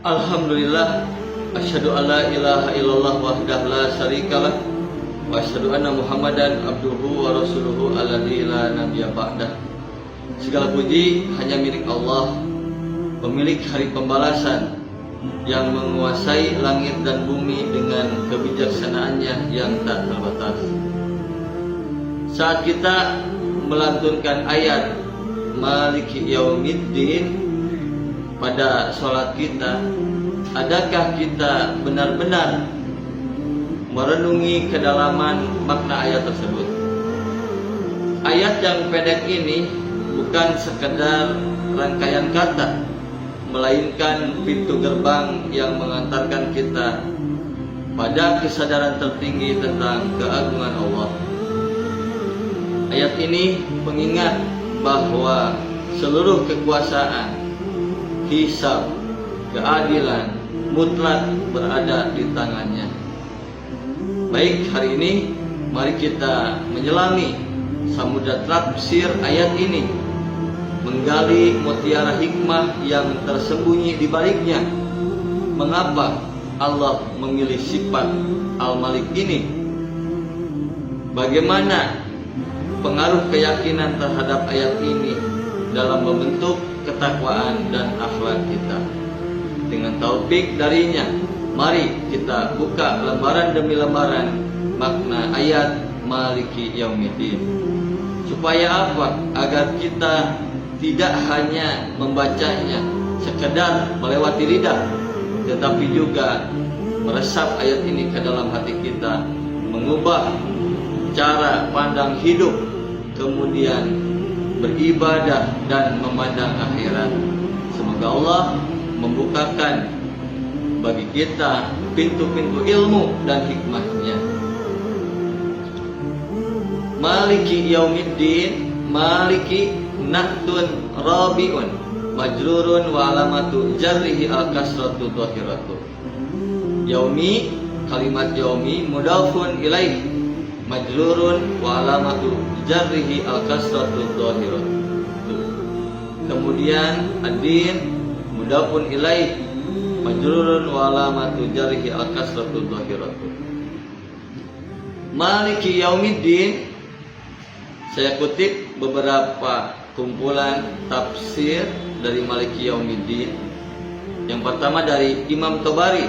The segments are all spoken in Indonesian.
Alhamdulillah, asyhadu alla ilaha illallah wahdahu la syarikalah wa asyhadu anna Muhammadan abduhu wa rasuluhu alladzi la nabiyya ba'dah. Segala puji hanya milik Allah, pemilik hari pembalasan yang menguasai langit dan bumi dengan kebijaksanaannya yang tak terbatas. Saat kita melantunkan ayat Maliki Yaumiddin pada sholat kita, adakah kita benar-benar merenungi kedalaman makna ayat tersebut? Ayat yang pendek ini bukan sekedar rangkaian kata, melainkan pintu gerbang yang mengantarkan kita pada kesadaran tertinggi tentang keagungan Allah. Ayat ini mengingat bahwa seluruh kekuasaan, hisab, keadilan mutlak berada di tangannya. Baik, hari ini mari kita menyelami samudra tafsir ayat ini, menggali mutiara hikmah yang tersembunyi di baliknya. Mengapa Allah memilih sifat Al-Malik ini? Bagaimana pengaruh keyakinan terhadap ayat ini dalam membentuk ketakwaan dan akhlak kita? Dengan taufik darinya, mari kita buka lembaran demi lembaran makna ayat Maliki Yaumiddin. Supaya apa? Agar kita tidak hanya membacanya sekedar melewati lidah, tetapi juga meresap ayat ini ke dalam hati kita, mengubah cara pandang hidup, kemudian beribadah dan memandang akhirat. Semoga Allah membukakan bagi kita pintu-pintu ilmu dan hikmahnya. Maliki Yaumiddin, Maliki nahtun rabiun majrurun wa alamatu jarrihi al-kasratu dhahiratu. Yaumi, kalimat yaumi mudafun ilaih, majrurun wa alamatu jarrihi al-kasratu dhahiratu. Kemudian ad-din mudafun ilaih, majrurun wa alamatu jarrihi al-kasratu dhahiratu. Maliki Yaumiddin, saya kutip beberapa kumpulan tafsir dari Maliki Yaumiddin. Yang pertama dari Imam Tabari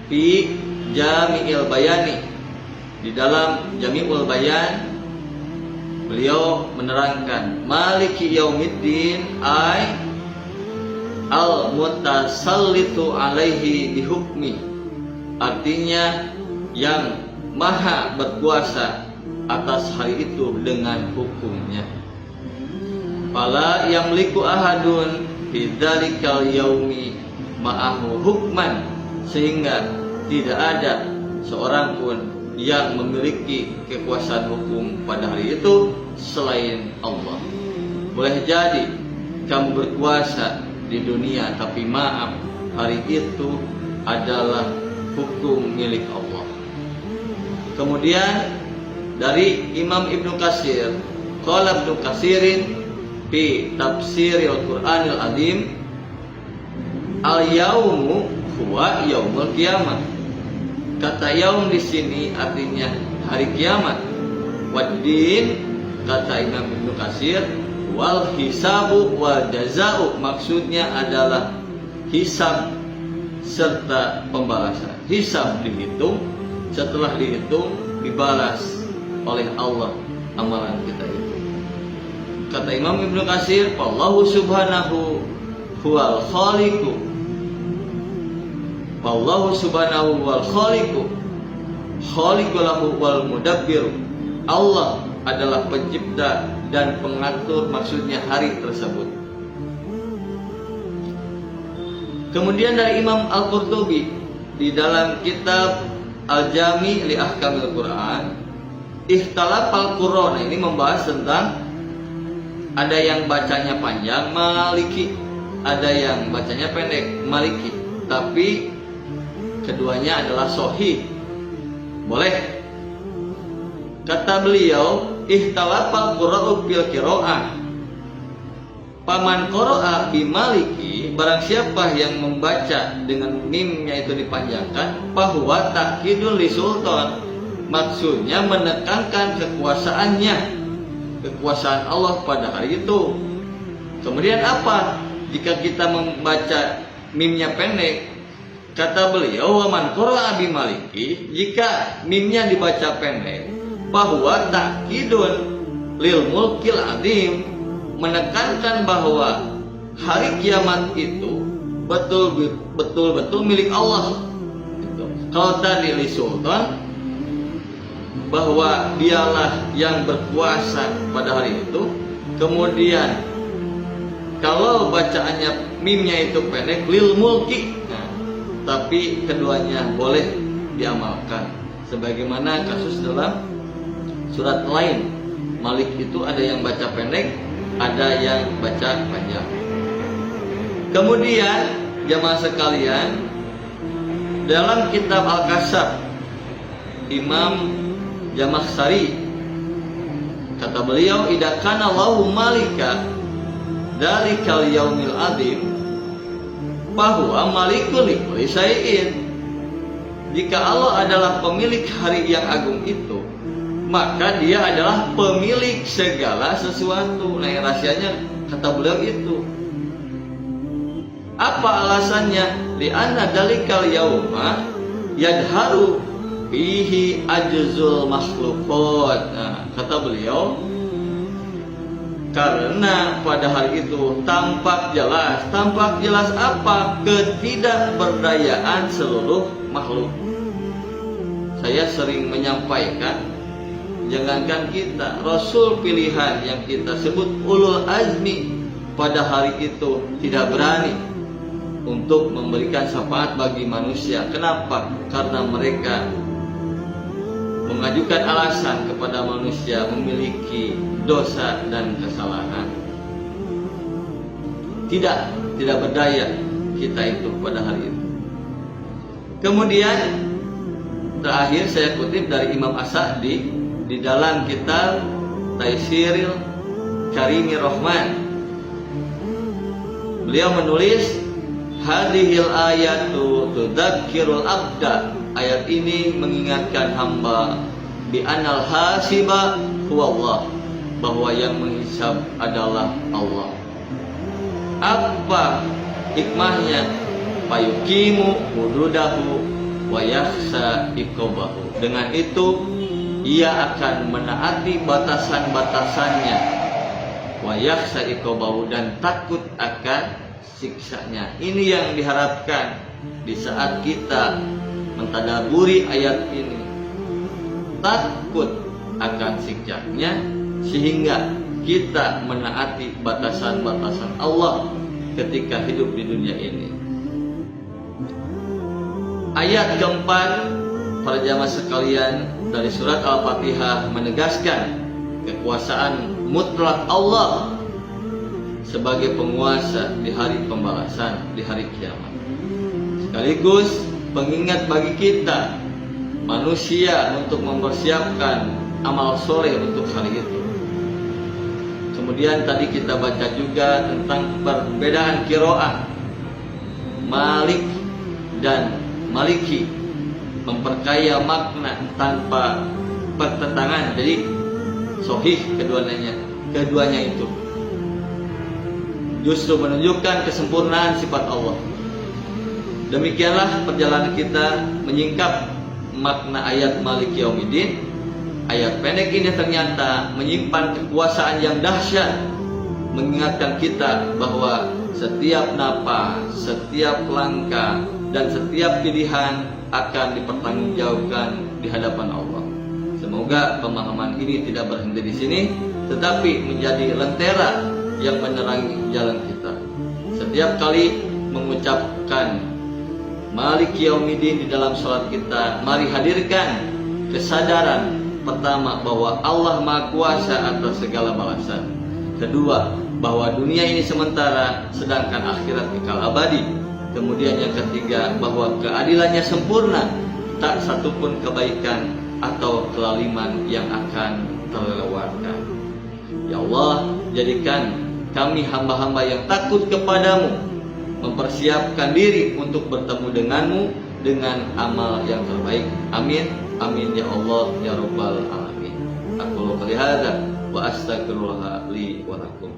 fi Jami'il Bayani. Di dalam Jami'ul Bayan beliau menerangkan Maliki Yaumiddin ay al-mutasallitu alaihi bihukmi, artinya yang maha berkuasa atas hari itu dengan hukumnya. Fala yamliku ahadun bidzalikal yaumi ma'ahu hukman, sehingga tidak ada seorang pun yang memiliki kekuasaan hukum pada hari itu selain Allah. Boleh jadi kamu berkuasa di dunia, tapi maaf, hari itu adalah hukum milik Allah. Kemudian dari Imam Ibnu Katsir, qala Ibnu Katsirin fi tafsiril Qur'anil Azim, al-yaumu huwa yaumul qiyamah. Kata yaum di sini artinya hari kiamat. Waddin, kata Imam Ibnu Katsir, wal hisabu wal jazau, maksudnya adalah hisab serta pembalasan. Hisab dihitung, setelah dihitung dibalas oleh Allah amalan kita itu. Kata Imam Ibnu Katsir, wallahu subhanahu huwal khaliqu, wallahu subhanahu wal khaliqu, khaliqulahu wal mudabbir. Allah adalah pencipta dan pengatur, maksudnya hari tersebut. Kemudian dari Imam Al-Qurtubi di dalam kitab Al-Jami' li Ahkamil Quran, ikhtalafal Qur'an, ini membahas tentang ada yang bacanya panjang Maliki, ada yang bacanya pendek Maliki, tapi keduanya adalah sahih, boleh. Kata beliau, ikhtalafal Qur'an fil qiraah, Paman qara'a bimaliki, barang siapa yang membaca dengan mimnya itu dipanjangkan, bahwa takkidun li sultan, maksudnya menekankan kekuasaannya, kekuasaan Allah pada hari itu. Kemudian apa jika kita membaca mimnya pendek? Kata beliau, wa man qara'a bimaliki, jika mimnya dibaca pendek, bahwa takkidun lil mulkil azim, menekankan bahwa hari kiamat itu betul-betul milik Allah. Kalau tadi li sultan, bahwa dialah yang berkuasa pada hari itu. Kemudian kalau bacaannya mimnya itu pendek, lil mulki, nah, tapi keduanya boleh diamalkan. Sebagaimana kasus dalam surat lain, Malik itu ada yang baca pendek, ada yang baca panjang. Kemudian jamaah sekalian, dalam kitab Al-Kasab Imam Jamakhsari, kata beliau, idza kana Allahu malika dalikal yaumil azim, bahwa malikul likulli syai'in, jika Allah adalah pemilik hari yang agung itu, maka dia adalah pemilik segala sesuatu. Nah, rahasianya kata beliau itu. Apa alasannya? Li'anna dalikal yauma yadharu fihi ajzul makhluqat. Nah, kata beliau, karena pada hari itu tampak jelas apa? Ketidakberdayaan seluruh makhluk. Saya sering menyampaikan, jangankan kita, Rasul pilihan yang kita sebut ulul azmi pada hari itu tidak berani untuk memberikan syafaat bagi manusia. Kenapa? Karena mereka mengajukan alasan kepada manusia memiliki dosa dan kesalahan. Tidak berdaya kita itu pada hari itu. Kemudian terakhir saya kutip dari Imam As-Sa'di di dalam kitab Taisiril Karimir Rahman. Beliau menulis, hadhil ayatu tudzakirul abda, ayat ini mengingatkan hamba bi anal hasiba huwa Allah, bahwa yang menghisab adalah Allah. Apa hikmahnya? Fayuqimu hududahu wa yakhsha iqabahu. Dengan itu ia akan menaati batasan-batasannya, wa yakhsha iqabahu, dan takut akan siksanya. Ini yang diharapkan di saat kita mentadaburi ayat ini, takut akan siksanya, sehingga kita menaati batasan-batasan Allah ketika hidup di dunia ini. Ayat keempat, para jamaah sekalian, dari surat Al-Fatihah menegaskan kekuasaan mutlak Allah sebagai penguasa di hari pembalasan, di hari kiamat. Sekaligus pengingat bagi kita manusia untuk mempersiapkan amal soleh untuk hari itu. Kemudian tadi kita baca juga tentang perbedaan qiraah Malik dan Maliki, memperkaya makna tanpa pertentangan. Jadi sahih keduanya itu justru menunjukkan kesempurnaan sifat Allah. Demikianlah perjalanan kita menyingkap makna ayat Malik Yaumiddin. Ayat pendek ini ternyata menyimpan kekuasaan yang dahsyat, mengingatkan kita bahwa setiap napas, setiap langkah, dan setiap pilihan akan dipertanggungjawabkan di hadapan Allah. Semoga pemahaman ini tidak berhenti di sini, tetapi menjadi lentera yang menerangi jalan kita. Setiap kali mengucapkan Malik Yaumiddin di dalam salat kita, mari hadirkan kesadaran pertama bahwa Allah Maha Kuasa atas segala balasan. Kedua, bahwa dunia ini sementara, sedangkan akhirat kekal abadi. Kemudian yang ketiga, bahwa keadilannya sempurna, tak satupun kebaikan atau kelaliman yang akan terlewatkan. Ya Allah, jadikan kami hamba-hamba yang takut kepadamu mempersiapkan diri untuk bertemu denganmu dengan amal yang terbaik. Amin. Amin ya Allah ya Rabbal Alamin. Aku qouli hadza wa astaghfirullah li wa lakum.